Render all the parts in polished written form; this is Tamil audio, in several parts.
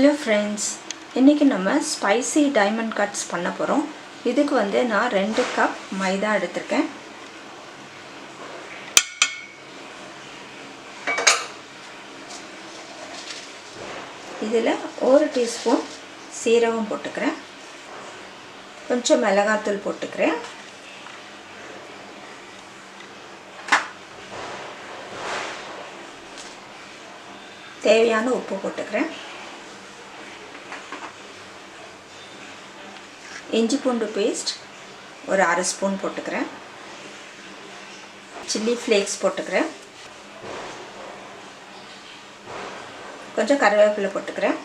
Hello friends, இன்னைக்கு நம்ம spicy diamond cuts பண்ண போறோம். இதுக்கு வந்து நான் 2 கப் மைதா எடுத்துர்க்கேன். இதில 1 டீஸ்பூன் சீரகம் போட்டுக்கிறேன். கொஞ்சம் மிளகாய்த்தூள் போட்டுக்கிறேன். தேவையான உப்பு போட்டுக்கிறேன். இஞ்சி பூண்டு பேஸ்ட் ஒரு அரை ஸ்பூன் போட்டுக்கிறேன். சில்லி ஃப்ளேக்ஸ் போட்டுக்கிறேன். கொஞ்சம் கறிவேப்பிலை போட்டுக்கிறேன்.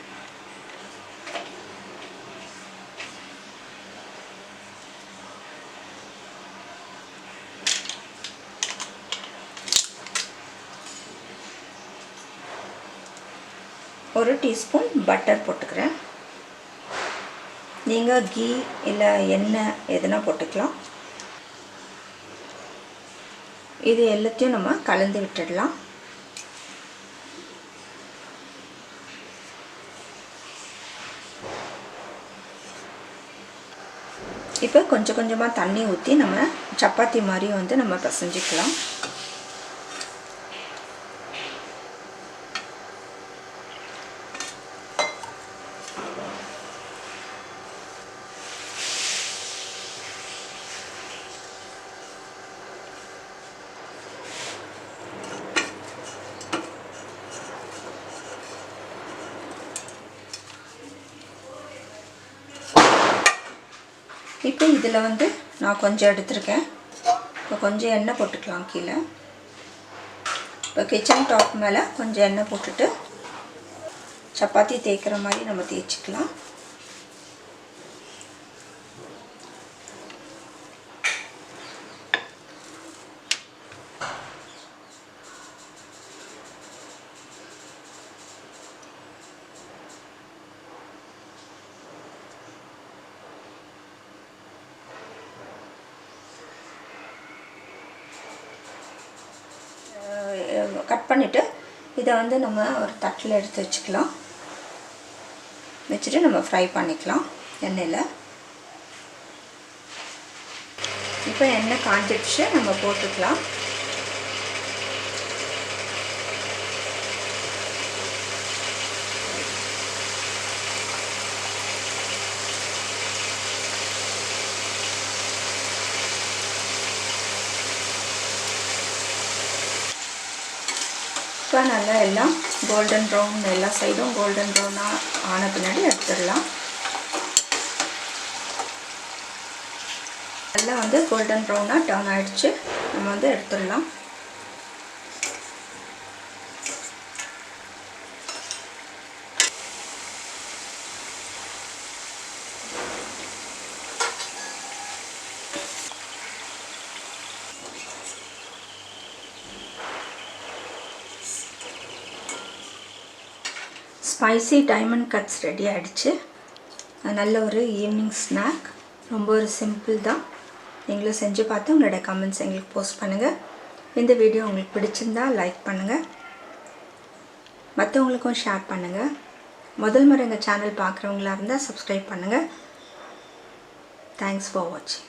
ஒரு டீஸ்பூன் பட்டர் போட்டுக்கிறேன். நீங்க கீ இல்ல எண்ணெய் எதனா போட்டுக்கலாம். இது எல்லாத்தையும் நம்ம கலந்து விட்டுடலாம். இப்போ கொஞ்சம் கொஞ்சமா தண்ணி ஊத்தி நம்ம சப்பாத்தி மாதிரி வந்து நம்ம பிசைஞ்சிக்கலாம். இப்போ இதில் வந்து நான் கொஞ்சம் எடுத்துருக்கேன். இப்போ கொஞ்சம் எண்ணெய் போட்டுக்கலாம் கீழே. இப்போ கிச்சன் டாப் மேலே கொஞ்சம் எண்ணெய் போட்டுட்டு சப்பாத்தி தேய்க்கிற மாதிரி நம்ம தேய்ச்சிக்கலாம். கட் பண்ணிட்டு இதை வந்து நம்ம ஒரு தட்டில் எடுத்து வச்சுக்கலாம். வச்சுட்டு நம்ம ஃப்ரை பண்ணிக்கலாம் எண்ணெயில். இப்போ எண்ணெய் காஞ்சிடுச்சு, நம்ம போட்டுக்கலாம். இப்போ நல்லா எல்லாம் கோல்டன் ப்ரௌன், எல்லா சைடும் கோல்டன் ப்ரௌனாக ஆன பின்னாடி எடுத்துடலாம். நல்லா வந்து கோல்டன் ப்ரௌனாக டர்ன் ஆகிடுச்சு, நம்ம வந்து எடுத்துடலாம். ஸ்பைசி டைமண்ட் கட்ஸ் ரெடி ஆகிடுச்சு. நல்ல ஒரு ஈவினிங் ஸ்நாக். ரொம்ப ஒரு சிம்பிள் தான். நீங்களும் செஞ்சு பார்த்து உங்களோட கமெண்ட்ஸ் எங்களுக்கு போஸ்ட் பண்ணுங்கள். இந்த வீடியோ உங்களுக்கு பிடிச்சிருந்தா லைக் பண்ணுங்கள், மற்றவங்களுக்கும் ஷேர் பண்ணுங்கள். முதல் முறை எங்கள் சேனல் பார்க்குறவங்களா இருந்தால் சப்ஸ்கிரைப் பண்ணுங்கள். தேங்க்ஸ் ஃபார் வாட்சிங்.